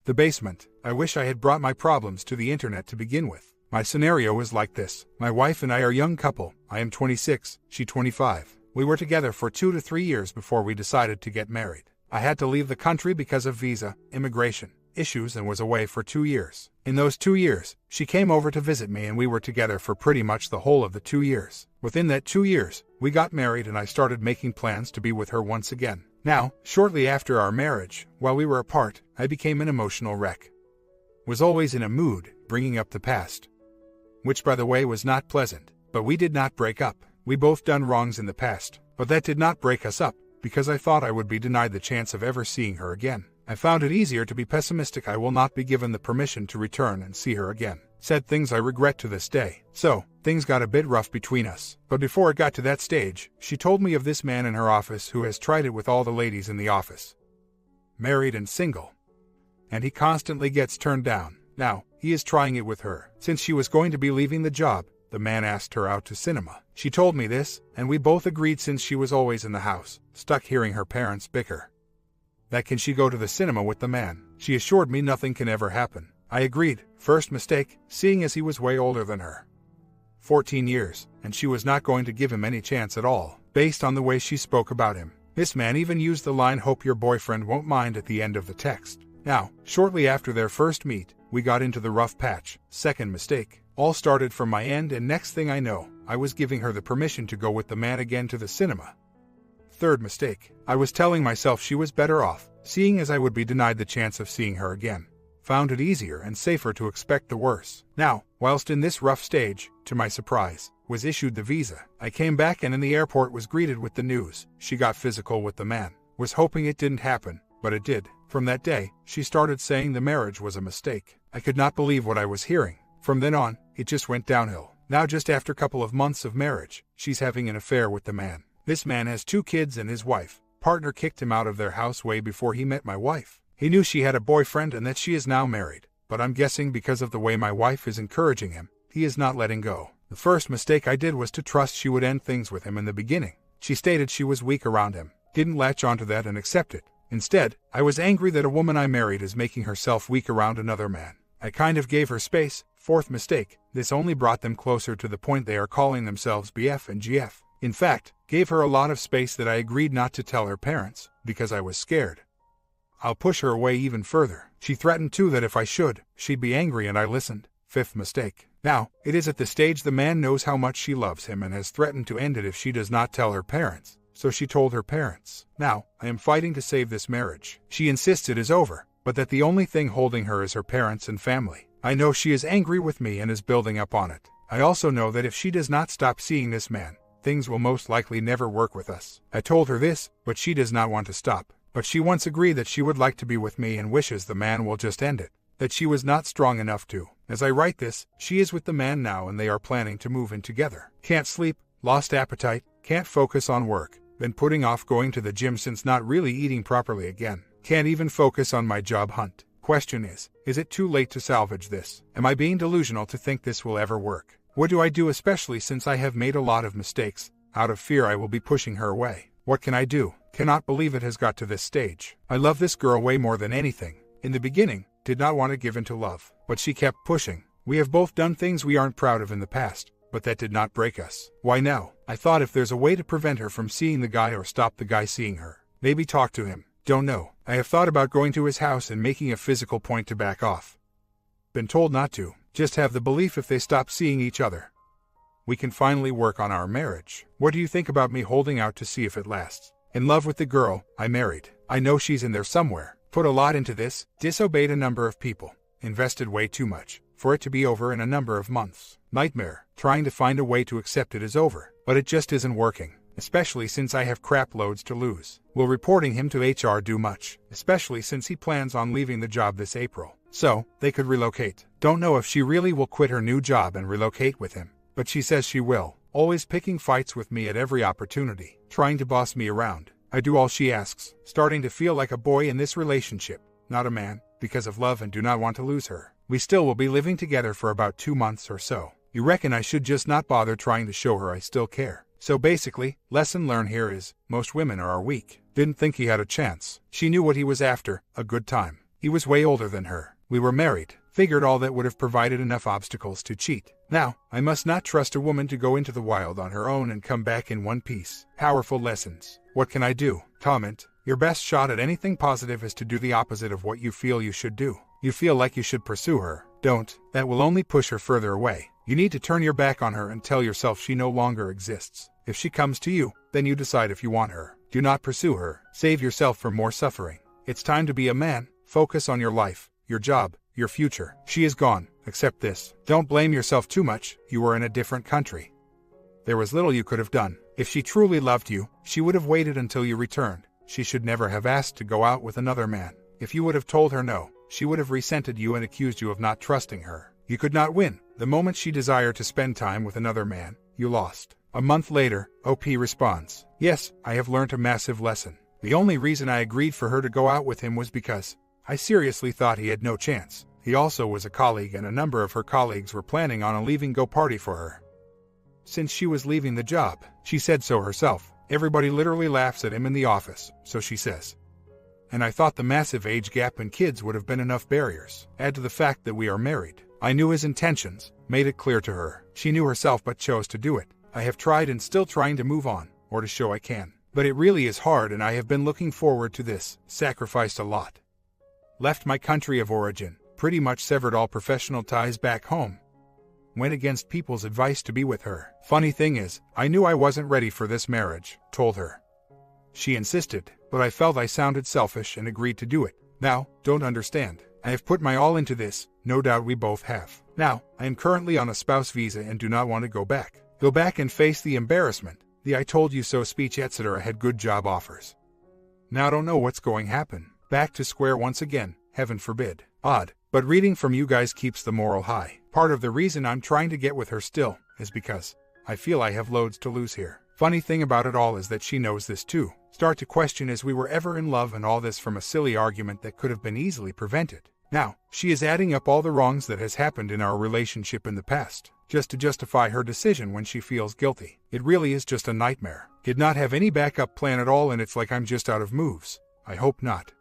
The basement. I wish I had brought my problems to the internet to begin with. My scenario is like this. My wife and I are a young couple. I am 26, she 25. We were together for 2 to 3 years before we decided to get married. I had to leave the country because of visa, immigration issues, and was away for 2 years. In those 2 years, she came over to visit me and we were together for pretty much the whole of the 2 years. Within that 2 years, we got married and I started making plans to be with her once again. Now, shortly after our marriage, while we were apart, I became an emotional wreck. Was always in a mood, bringing up the past. Which, by the way, was not pleasant. But we did not break up. We both done wrongs in the past. But that did not break us up, because I thought I would be denied the chance of ever seeing her again. I found it easier to be pessimistic. I will not be given the permission to return and see her again. Said things I regret to this day. So, things got a bit rough between us. But before it got to that stage, she told me of this man in her office who has tried it with all the ladies in the office. Married and single. And he constantly gets turned down. Now, he is trying it with her. Since she was going to be leaving the job, the man asked her out to cinema. She told me this, and we both agreed since she was always in the house, stuck hearing her parents bicker. That can she go to the cinema with the man? She assured me nothing can ever happen. I agreed. First mistake, seeing as he was way older than her. 14 years, and she was not going to give him any chance at all, based on the way she spoke about him. This man even used the line, "Hope your boyfriend won't mind," at the end of the text. Now, shortly after their first meet, we got into the rough patch. Second mistake. All started from my end, and next thing I know, I was giving her the permission to go with the man again to the cinema. Third mistake. I was telling myself she was better off, seeing as I would be denied the chance of seeing her again. Found it easier and safer to expect the worst. Now, whilst in this rough stage, to my surprise, was issued the visa. I came back and in the airport was greeted with the news. She got physical with the man. Was hoping it didn't happen, but it did. From that day, she started saying the marriage was a mistake. I could not believe what I was hearing. From then on, it just went downhill. Now just after a couple of months of marriage, she's having an affair with the man. This man has 2 kids and his wife. Partner kicked him out of their house way before he met my wife. He knew she had a boyfriend and that she is now married, but I'm guessing because of the way my wife is encouraging him, he is not letting go. The first mistake I did was to trust she would end things with him in the beginning. She stated she was weak around him, didn't latch onto that and accept it. Instead, I was angry that a woman I married is making herself weak around another man. I kind of gave her space. Fourth mistake, this only brought them closer to the point they are calling themselves BF and GF. In fact, gave her a lot of space that I agreed not to tell her parents, because I was scared. I'll push her away even further. She threatened too that if I should, she'd be angry, and I listened. Fifth mistake. Now, it is at the stage the man knows how much she loves him and has threatened to end it if she does not tell her parents. So she told her parents. Now, I am fighting to save this marriage. She insists it is over, but that the only thing holding her is her parents and family. I know she is angry with me and is building up on it. I also know that if she does not stop seeing this man, things will most likely never work with us. I told her this, but she does not want to stop. But she once agreed that she would like to be with me and wishes the man will just end it. That she was not strong enough to. As I write this, she is with the man now and they are planning to move in together. Can't sleep, lost appetite, can't focus on work. Been putting off going to the gym since not really eating properly again. Can't even focus on my job hunt. Question is it too late to salvage this? Am I being delusional to think this will ever work? What do I do, especially since I have made a lot of mistakes? Out of fear I will be pushing her away. What can I do? Cannot believe it has got to this stage. I love this girl way more than anything. In the beginning, did not want to give in to love, but she kept pushing. We have both done things we aren't proud of in the past, but that did not break us. Why now? I thought if there's a way to prevent her from seeing the guy or stop the guy seeing her, maybe talk to him. Don't know. I have thought about going to his house and making a physical point to back off. Been told not to. Just have the belief if they stop seeing each other, we can finally work on our marriage. What do you think about me holding out to see if it lasts? In love with the girl I married. I know she's in there somewhere. Put a lot into this, disobeyed a number of people, invested way too much, for it to be over in a number of months. Nightmare, trying to find a way to accept it is over, but it just isn't working, especially since I have crap loads to lose. Will reporting him to HR do much, especially since he plans on leaving the job this April? So, they could relocate. Don't know if she really will quit her new job and relocate with him, but she says she will, always picking fights with me at every opportunity, trying to boss me around. I do all she asks, starting to feel like a boy in this relationship, not a man, because of love and do not want to lose her. We still will be living together for about 2 months or so. You reckon I should just not bother trying to show her I still care? So basically, lesson learned here is, most women are weak. Didn't think he had a chance. She knew what he was after, a good time. He was way older than her. We were married. Figured all that would have provided enough obstacles to cheat. Now, I must not trust a woman to go into the wild on her own and come back in one piece. Powerful lessons. What can I do? Comment. Your best shot at anything positive is to do the opposite of what you feel you should do. You feel like you should pursue her. Don't. That will only push her further away. You need to turn your back on her and tell yourself she no longer exists. If she comes to you, then you decide if you want her. Do not pursue her. Save yourself from more suffering. It's time to be a man. Focus on your life, your job, your future. She is gone. Accept this. Don't blame yourself too much. You were in a different country. There was little you could have done. If she truly loved you, she would have waited until you returned. She should never have asked to go out with another man. If you would have told her no, she would have resented you and accused you of not trusting her. You could not win. The moment she desired to spend time with another man, you lost. A month later, OP responds, "Yes, I have learned a massive lesson. The only reason I agreed for her to go out with him was because I seriously thought he had no chance. He also was a colleague and a number of her colleagues were planning on a leaving-go party for her. Since she was leaving the job, she said so herself. Everybody literally laughs at him in the office, so she says. And I thought the massive age gap and kids would have been enough barriers. Add to the fact that we are married. I knew his intentions, made it clear to her. She knew herself but chose to do it. I have tried and still trying to move on, or to show I can. But it really is hard and I have been looking forward to this, sacrificed a lot. Left my country of origin, pretty much severed all professional ties back home. Went against people's advice to be with her. Funny thing is, I knew I wasn't ready for this marriage, told her. She insisted, but I felt I sounded selfish and agreed to do it. Now, don't understand. I have put my all into this, no doubt we both have. Now, I am currently on a spouse visa and do not want to go back. Go back and face the embarrassment. The I told you so speech etc. had good job offers. Now don't know what's going to happen. Back to square once again, heaven forbid. Odd, but reading from you guys keeps the moral high. Part of the reason I'm trying to get with her still is because I feel I have loads to lose here. Funny thing about it all is that she knows this too. Start to question is we were ever in love and all this from a silly argument that could have been easily prevented. Now, she is adding up all the wrongs that has happened in our relationship in the past, just to justify her decision when she feels guilty. It really is just a nightmare. Did not have any backup plan at all and it's like I'm just out of moves. I hope not.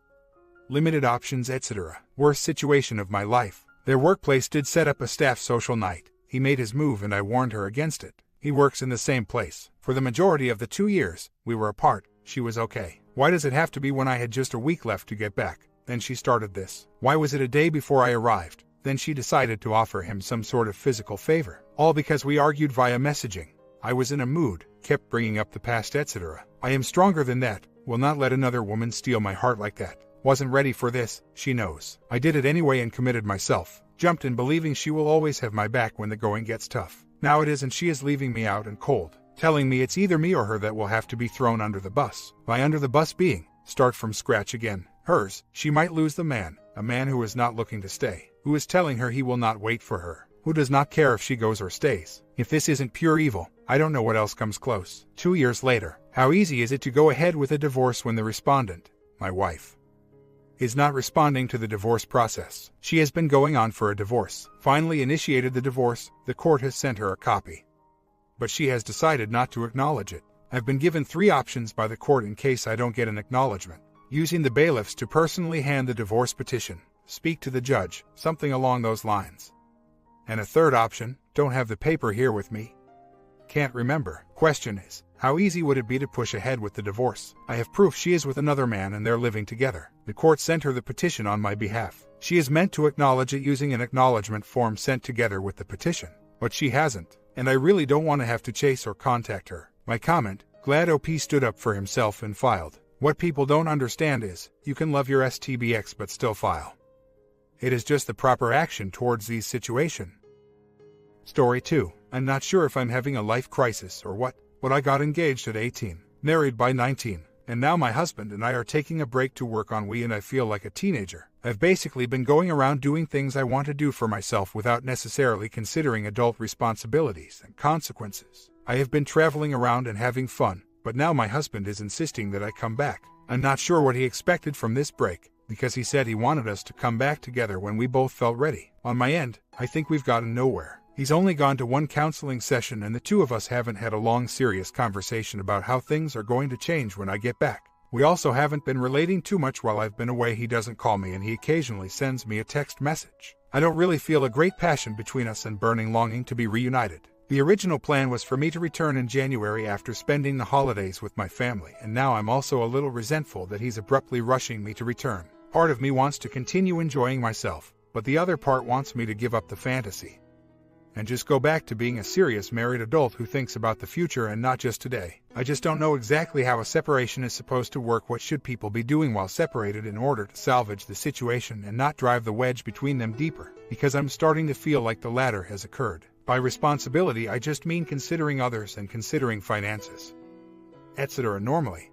Limited options etc. Worst situation of my life. Their workplace did set up a staff social night. He made his move and I warned her against it. He works in the same place. For the majority of the 2 years we were apart, she was okay. Why does it have to be when I had just a week left to get back? Then she started this. Why was it a day before I arrived? Then she decided to offer him some sort of physical favor. All because we argued via messaging. I was in a mood, kept bringing up the past etc. I am stronger than that. Will not let another woman steal my heart like that. Wasn't ready for this, she knows. I did it anyway and committed myself. Jumped in believing she will always have my back when the going gets tough. Now it is and she is leaving me out and cold. Telling me it's either me or her that will have to be thrown under the bus. By under the bus being, start from scratch again. Hers, she might lose the man, a man who is not looking to stay, who is telling her he will not wait for her, who does not care if she goes or stays. If this isn't pure evil, I don't know what else comes close. 2 years later, how easy is it to go ahead with a divorce when the respondent, my wife, is not responding to the divorce process? She has been going on for a divorce, finally initiated the divorce, the court has sent her a copy. But she has decided not to acknowledge it. I've been given 3 options by the court in case I don't get an acknowledgement. Using the bailiffs to personally hand the divorce petition, speak to the judge, something along those lines. And a third option, don't have the paper here with me. Can't remember. Question is, how easy would it be to push ahead with the divorce? I have proof she is with another man and they're living together. The court sent her the petition on my behalf. She is meant to acknowledge it using an acknowledgement form sent together with the petition. But she hasn't, and I really don't want to have to chase or contact her. My comment, glad OP stood up for himself and filed. What people don't understand is, you can love your STBX but still file. It is just the proper action towards these situations. Story 2. I'm not sure if I'm having a life crisis or what, but I got engaged at 18, married by 19, and now my husband and I are taking a break to work on we and I feel like a teenager. I've basically been going around doing things I want to do for myself without necessarily considering adult responsibilities and consequences. I have been traveling around and having fun, but now my husband is insisting that I come back. I'm not sure what he expected from this break, because he said he wanted us to come back together when we both felt ready. On my end, I think we've gotten nowhere. He's only gone to 1 counseling session and the 2 of us haven't had a long serious conversation about how things are going to change when I get back. We also haven't been relating too much while I've been away. He doesn't call me and he occasionally sends me a text message. I don't really feel a great passion between us and burning longing to be reunited. The original plan was for me to return in January after spending the holidays with my family, and now I'm also a little resentful that he's abruptly rushing me to return. Part of me wants to continue enjoying myself, but the other part wants me to give up the fantasy and just go back to being a serious married adult who thinks about the future and not just today. I just don't know exactly how a separation is supposed to work. What should people be doing while separated in order to salvage the situation and not drive the wedge between them deeper? Because I'm starting to feel like the latter has occurred. By responsibility, I just mean considering others and considering finances, etc. Normally,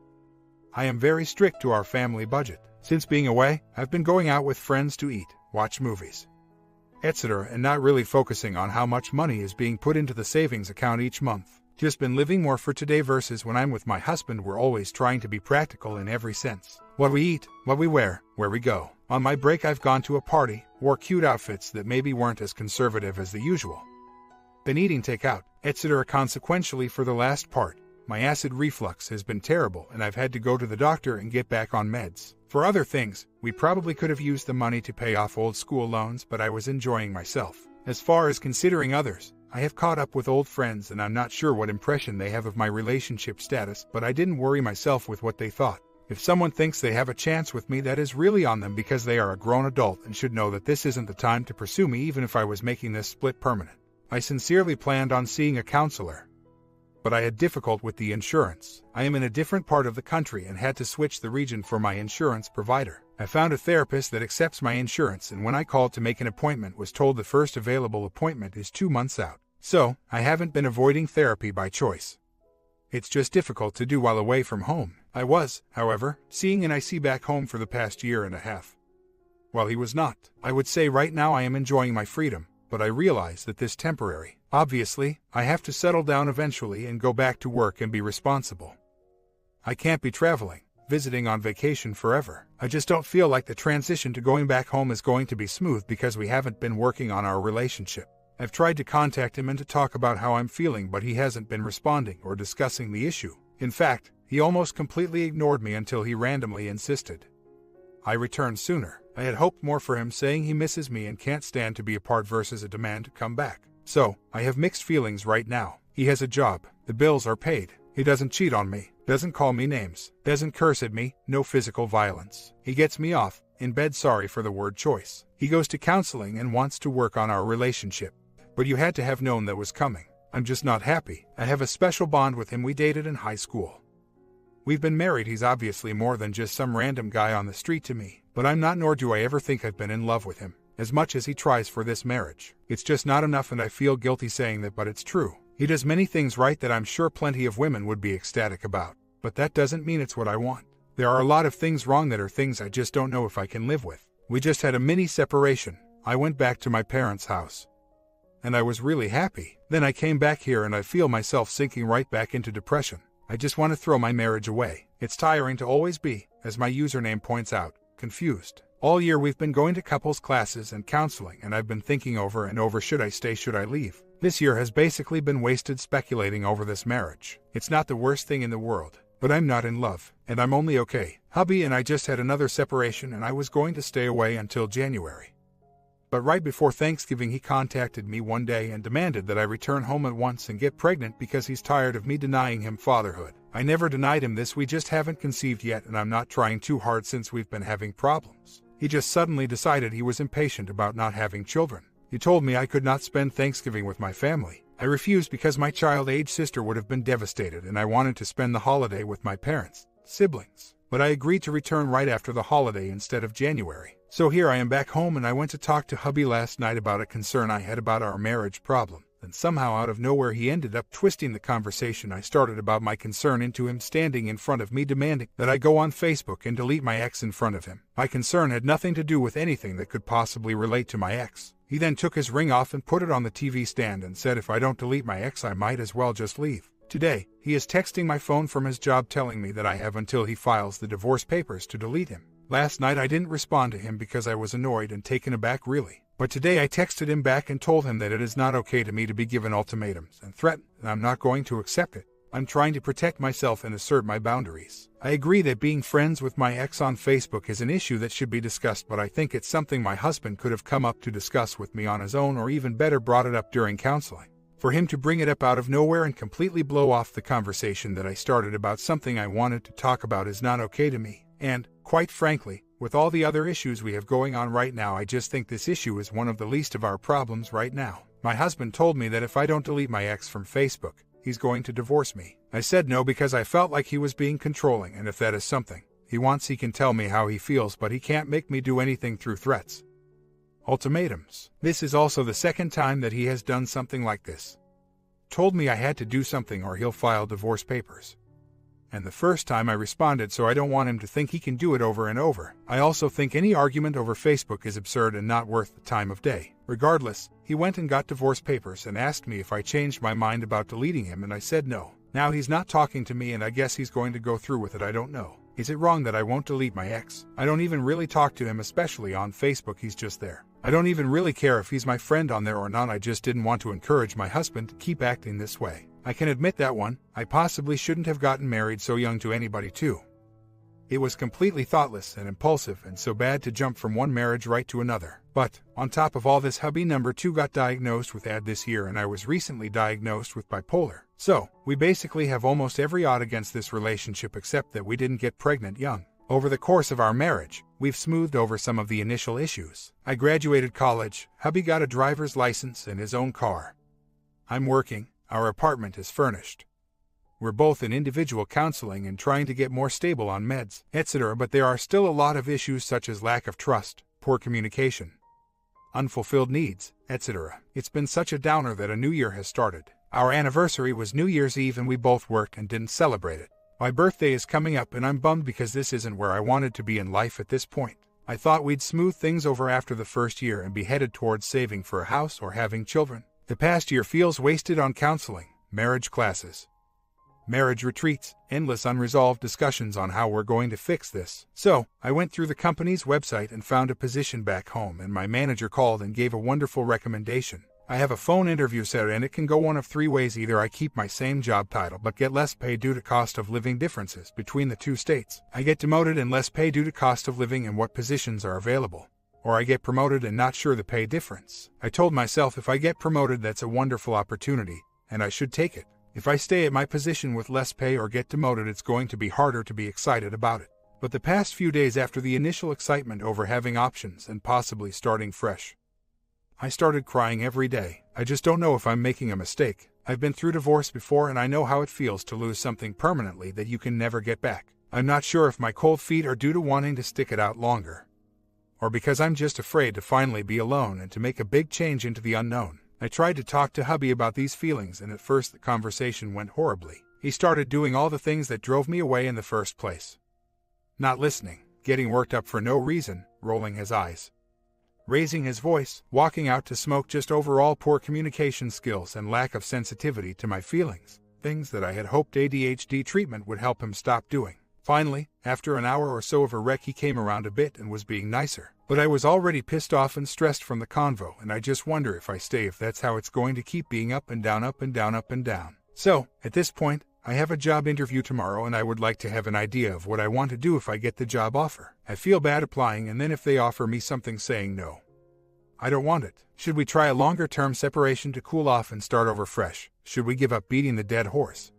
I am very strict to our family budget. Since being away, I've been going out with friends to eat, watch movies, etc., and not really focusing on how much money is being put into the savings account each month. Just been living more for today versus when I'm with my husband. We're always trying to be practical in every sense. What we eat, what we wear, where we go. On my break, I've gone to a party, wore cute outfits that maybe weren't as conservative as the usual, been eating takeout, etc. Consequentially, for the last part, my acid reflux has been terrible and I've had to go to the doctor and get back on meds. For other things, we probably could have used the money to pay off old school loans, but I was enjoying myself. As far as considering others, I have caught up with old friends and I'm not sure what impression they have of my relationship status, but I didn't worry myself with what they thought. If someone thinks they have a chance with me, that is really on them, because they are a grown adult and should know that this isn't the time to pursue me even if I was making this split permanent. I sincerely planned on seeing a counselor, but I had difficulty with the insurance. I am in a different part of the country and had to switch the region for my insurance provider. I found a therapist that accepts my insurance, and when I called to make an appointment, was told the first available appointment is 2 months out. So, I haven't been avoiding therapy by choice. It's just difficult to do while away from home. I was, however, seeing an IC back home for the past year and a half, while he was not. I would say right now I am enjoying my freedom, but I realize that this is temporary. Obviously, I have to settle down eventually and go back to work and be responsible. I can't be traveling, visiting on vacation forever. I just don't feel like the transition to going back home is going to be smooth because we haven't been working on our relationship. I've tried to contact him and to talk about how I'm feeling, but he hasn't been responding or discussing the issue. In fact, he almost completely ignored me until he randomly insisted I return sooner. I had hoped more for him, saying he misses me and can't stand to be apart versus a demand to come back. So, I have mixed feelings right now. He has a job, the bills are paid, he doesn't cheat on me, doesn't call me names, doesn't curse at me, no physical violence. He gets me off, in bed, sorry for the word choice. He goes to counseling and wants to work on our relationship. But you had to have known that was coming. I'm just not happy. I have a special bond with him. We dated in high school. We've been married. He's obviously more than just some random guy on the street to me, but I'm not, nor do I ever think I've been in love with him, as much as he tries for this marriage. It's just not enough, and I feel guilty saying that, but it's true. He does many things right that I'm sure plenty of women would be ecstatic about, but that doesn't mean it's what I want. There are a lot of things wrong that are things I just don't know if I can live with. We just had a mini separation. I went back to my parents' house, and I was really happy. Then I came back here and I feel myself sinking right back into depression. I just want to throw my marriage away. It's tiring to always be, as my username points out, confused. All year we've been going to couples classes and counseling, and I've been thinking over and over, should I stay, should I leave? This year has basically been wasted speculating over this marriage. It's not the worst thing in the world, but I'm not in love, and I'm only okay. Hubby and I just had another separation, and I was going to stay away until January. But right before Thanksgiving, he contacted me one day and demanded that I return home at once and get pregnant because he's tired of me denying him fatherhood. I never denied him this, we just haven't conceived yet, and I'm not trying too hard since we've been having problems. He just suddenly decided he was impatient about not having children. He told me I could not spend Thanksgiving with my family. I refused because my child-age sister would have been devastated, and I wanted to spend the holiday with my parents, siblings. But I agreed to return right after the holiday instead of January. So here I am back home, and I went to talk to hubby last night about a concern I had about our marriage problem. And somehow out of nowhere he ended up twisting the conversation I started about my concern into him standing in front of me demanding that I go on Facebook and delete my ex in front of him. My concern had nothing to do with anything that could possibly relate to my ex. He then took his ring off and put it on the TV stand and said if I don't delete my ex I might as well just leave. Today, he is texting my phone from his job telling me that I have until he files the divorce papers to delete him. Last night I didn't respond to him because I was annoyed and taken aback, really. But today I texted him back and told him that it is not okay to me to be given ultimatums and threatened, and I'm not going to accept it. I'm trying to protect myself and assert my boundaries. I agree that being friends with my ex on Facebook is an issue that should be discussed, but I think it's something my husband could have come up to discuss with me on his own, or even better, brought it up during counseling. For him to bring it up out of nowhere and completely blow off the conversation that I started about something I wanted to talk about is not okay to me. And, quite frankly, with all the other issues we have going on right now, I just think this issue is one of the least of our problems right now. My husband told me that if I don't delete my ex from Facebook, he's going to divorce me. I said no because I felt like he was being controlling, and if that is something he wants, he can tell me how he feels, but he can't make me do anything through threats. Ultimatums. This is also the second time that he has done something like this. Told me I had to do something or he'll file divorce papers. And the first time I responded, so I don't want him to think he can do it over and over. I also think any argument over Facebook is absurd and not worth the time of day. Regardless, he went and got divorce papers and asked me if I changed my mind about deleting him, and I said no. Now he's not talking to me, and I guess he's going to go through with it. I don't know. Is it wrong that I won't delete my ex? I don't even really talk to him, especially on Facebook. He's just there. I don't even really care if he's my friend on there or not. I just didn't want to encourage my husband to keep acting this way. I can admit that one. I possibly shouldn't have gotten married so young to anybody too. It was completely thoughtless and impulsive, and so bad to jump from one marriage right to another. But, on top of all this, hubby number 2 got diagnosed with AD this year, and I was recently diagnosed with bipolar. So, we basically have almost every odd against this relationship, except that we didn't get pregnant young. Over the course of our marriage, we've smoothed over some of the initial issues. I graduated college, hubby got a driver's license and his own car. I'm working, our apartment is furnished. We're both in individual counseling and trying to get more stable on meds, etc., but there are still a lot of issues such as lack of trust, poor communication, unfulfilled needs, etc. It's been such a downer that a new year has started. Our anniversary was New Year's Eve and we both worked and didn't celebrate it. My birthday is coming up and I'm bummed because this isn't where I wanted to be in life at this point. I thought we'd smooth things over after the first year and be headed towards saving for a house or having children. The past year feels wasted on counseling, marriage classes, marriage retreats, endless unresolved discussions on how we're going to fix this. So, I went through the company's website and found a position back home, and my manager called and gave a wonderful recommendation. I have a phone interview set and it can go one of 3 ways. Either I keep my same job title but get less pay due to cost of living differences between the 2 states. I get demoted and less pay due to cost of living and what positions are available. Or I get promoted and not sure the pay difference. I told myself if I get promoted that's a wonderful opportunity, and I should take it. If I stay at my position with less pay or get demoted, it's going to be harder to be excited about it. But the past few days after the initial excitement over having options and possibly starting fresh, I started crying every day. I just don't know if I'm making a mistake. I've been through divorce before and I know how it feels to lose something permanently that you can never get back. I'm not sure if my cold feet are due to wanting to stick it out longer, or because I'm just afraid to finally be alone and to make a big change into the unknown. I tried to talk to hubby about these feelings, and at first the conversation went horribly. He started doing all the things that drove me away in the first place. Not listening, getting worked up for no reason, rolling his eyes, raising his voice, walking out to smoke, just overall poor communication skills and lack of sensitivity to my feelings, things that I had hoped ADHD treatment would help him stop doing. Finally, after an hour or so of a wreck, he came around a bit and was being nicer. But I was already pissed off and stressed from the convo, and I just wonder if I stay, if that's how it's going to keep being up and down, up and down, up and down. So, at this point, I have a job interview tomorrow and I would like to have an idea of what I want to do if I get the job offer. I feel bad applying, and then if they offer me something saying no, I don't want it. Should we try a longer-term separation to cool off and start over fresh? Should we give up beating the dead horse?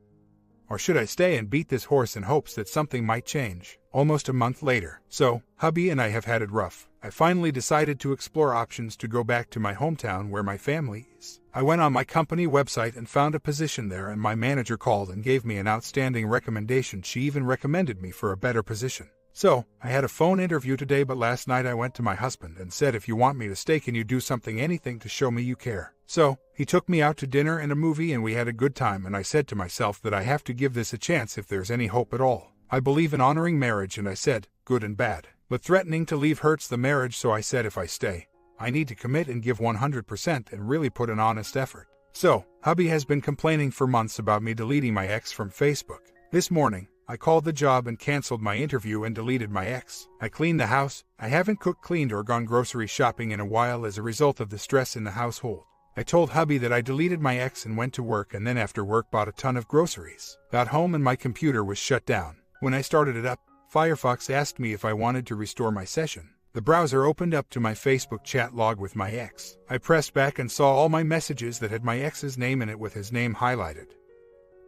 Or should I stay and beat this horse in hopes that something might change? Almost a month later. So, hubby and I have had it rough. I finally decided to explore options to go back to my hometown where my family is. I went on my company website and found a position there, and my manager called and gave me an outstanding recommendation. She even recommended me for a better position. So, I had a phone interview today, but last night I went to my husband and said, if you want me to stay, can you do something, anything to show me you care? So, he took me out to dinner and a movie and we had a good time, and I said to myself that I have to give this a chance if there's any hope at all. I believe in honoring marriage, and I said, good and bad. But threatening to leave hurts the marriage, so I said if I stay, I need to commit and give 100% and really put an honest effort. So, hubby has been complaining for months about me deleting my ex from Facebook. This morning, I called the job and canceled my interview and deleted my ex. I cleaned the house. I haven't cooked, cleaned, or gone grocery shopping in a while as a result of the stress in the household. I told hubby that I deleted my ex and went to work, and then after work bought a ton of groceries. Got home and my computer was shut down. When I started it up, Firefox asked me if I wanted to restore my session. The browser opened up to my Facebook chat log with my ex. I pressed back and saw all my messages that had my ex's name in it with his name highlighted.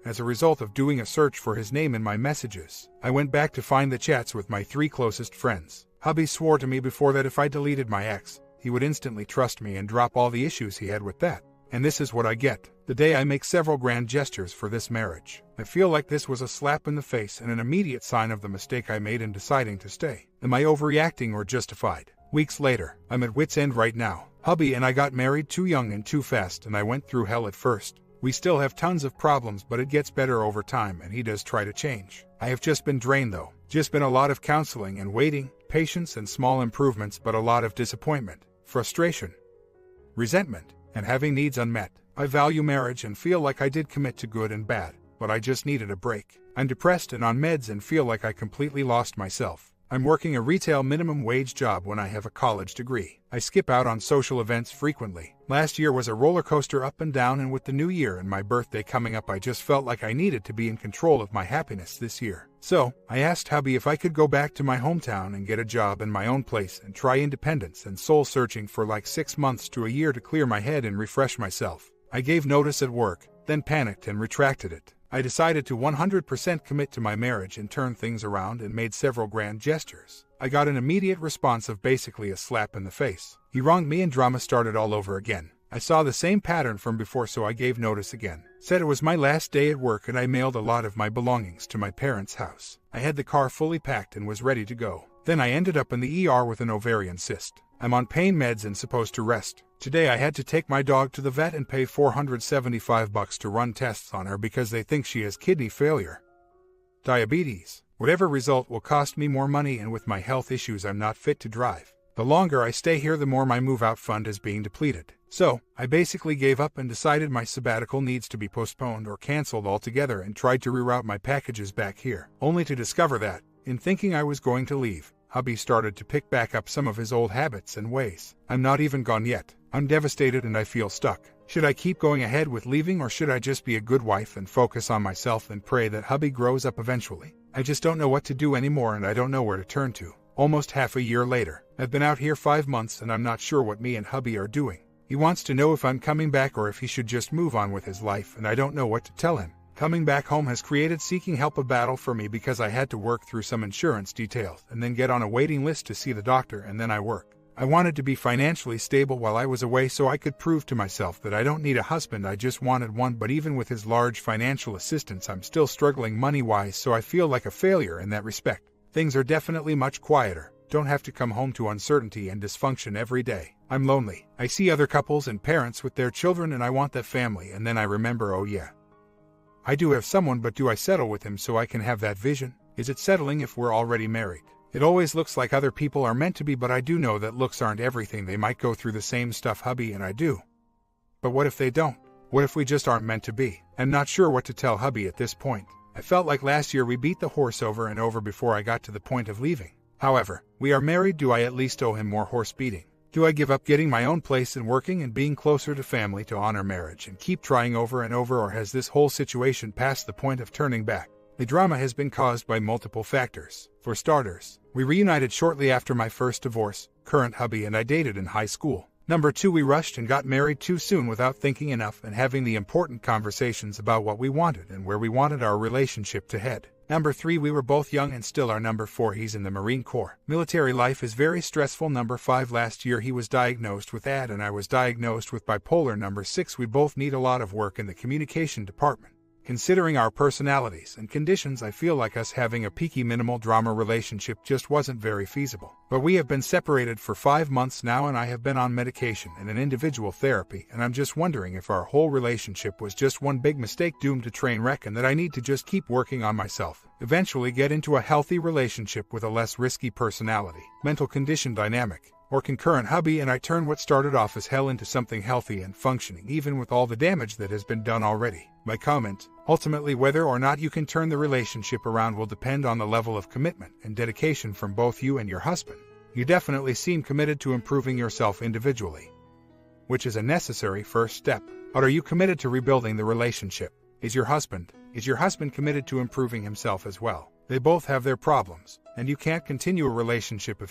As a result of doing a search for his name in my messages, I went back to find the chats with my 3 closest friends. Hubby swore to me before that if I deleted my ex, he would instantly trust me and drop all the issues he had with that. And this is what I get the day I make several grand gestures for this marriage. I feel like this was a slap in the face and an immediate sign of the mistake I made in deciding to stay. Am I overreacting or justified? Weeks later, I'm at wit's end right now. Hubby and I got married too young and too fast, and I went through hell at first. We still have tons of problems, but it gets better over time, and he does try to change. I have just been drained though. Just been a lot of counseling and waiting, patience and small improvements, but a lot of disappointment, frustration, resentment, and having needs unmet. I value marriage and feel like I did commit to good and bad, but I just needed a break. I'm depressed and on meds and feel like I completely lost myself. I'm working a retail minimum wage job when I have a college degree. I skip out on social events frequently. Last year was a roller coaster up and down, and with the new year and my birthday coming up, I just felt like I needed to be in control of my happiness this year. So, I asked hubby if I could go back to my hometown and get a job in my own place and try independence and soul searching for like 6 months to a year to clear my head and refresh myself. I gave notice at work, then panicked and retracted it. I decided to 100% commit to my marriage and turn things around and made several grand gestures. I got an immediate response of basically a slap in the face. He wronged me and drama started all over again. I saw the same pattern from before, so I gave notice again. Said it was my last day at work and I mailed a lot of my belongings to my parents' house. I had the car fully packed and was ready to go. Then I ended up in the ER with an ovarian cyst. I'm on pain meds and supposed to rest. Today I had to take my dog to the vet and pay $475 to run tests on her because they think she has kidney failure. Diabetes. Whatever result will cost me more money, and with my health issues I'm not fit to drive. The longer I stay here, the more my move-out fund is being depleted. So, I basically gave up and decided my sabbatical needs to be postponed or canceled altogether and tried to reroute my packages back here, only to discover that, in thinking I was going to leave, hubby started to pick back up some of his old habits and ways. I'm not even gone yet. I'm devastated and I feel stuck. Should I keep going ahead with leaving, or should I just be a good wife and focus on myself and pray that hubby grows up eventually? I just don't know what to do anymore, and I don't know where to turn to. Almost half a year later, I've been out here 5 months and I'm not sure what me and hubby are doing. He wants to know if I'm coming back or if he should just move on with his life, and I don't know what to tell him. Coming back home has created seeking help a battle for me because I had to work through some insurance details and then get on a waiting list to see the doctor, and then I work. I wanted to be financially stable while I was away so I could prove to myself that I don't need a husband, I just wanted one, but even with his large financial assistance I'm still struggling money-wise, so I feel like a failure in that respect. Things are definitely much quieter. Don't have to come home to uncertainty and dysfunction every day. I'm lonely. I see other couples and parents with their children and I want that family, and then I remember, oh yeah, I do have someone, but do I settle with him so I can have that vision? Is it settling if we're already married? It always looks like other people are meant to be, but I do know that looks aren't everything. They might go through the same stuff hubby and I do. But what if they don't? What if we just aren't meant to be? I'm not sure what to tell hubby at this point. I felt like last year we beat the horse over and over before I got to the point of leaving. However, we are married. Do I at least owe him more horse beating? Do I give up getting my own place and working and being closer to family to honor marriage and keep trying over and over, or has this whole situation passed the point of turning back? The drama has been caused by multiple factors. For starters, we reunited shortly after my first divorce. Current hubby and I dated in high school. Number 2, we rushed and got married too soon without thinking enough and having the important conversations about what we wanted and where we wanted our relationship to head. Number 3, we were both young and still are. Number 4, he's in the Marine Corps. Military life is very stressful. Number 5, last year he was diagnosed with AD and I was diagnosed with bipolar. Number 6, we both need a lot of work in the communication department. Considering our personalities and conditions, I feel like us having a peaky minimal drama relationship just wasn't very feasible. But we have been separated for 5 months now and I have been on medication and in individual therapy, and I'm just wondering if our whole relationship was just one big mistake doomed to train wreck, and that I need to just keep working on myself, eventually get into a healthy relationship with a less risky personality, mental condition dynamic. Or concurrent hubby and I turn what started off as hell into something healthy and functioning, even with all the damage that has been done already. My comment: ultimately, whether or not you can turn the relationship around will depend on the level of commitment and dedication from both you and your husband. You definitely seem committed to improving yourself individually. which is a necessary first step. But are you committed to rebuilding the relationship? Is your husband committed to improving himself as well? They both have their problems, and you can't continue a relationship if